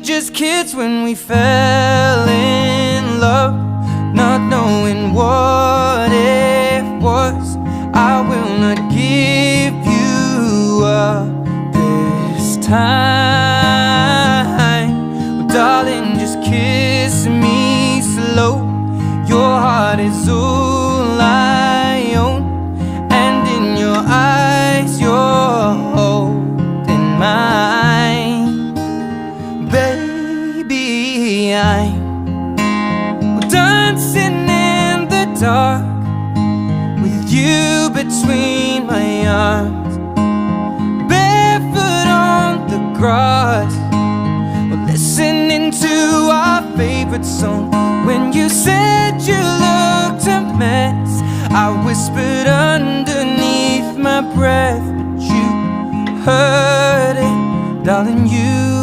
just kids when we fell in love, not knowing what it was. I will not give you up this time. Well, darling, just kiss me slow. Your heart is all I own, and in your eyes you're holding mine. Baby, I'm dancing in the dark with you between my arms, barefoot on the grass, we're listening to our favorite song. When you said you looked a mess, I whispered underneath my breath, but you heard it, darling, you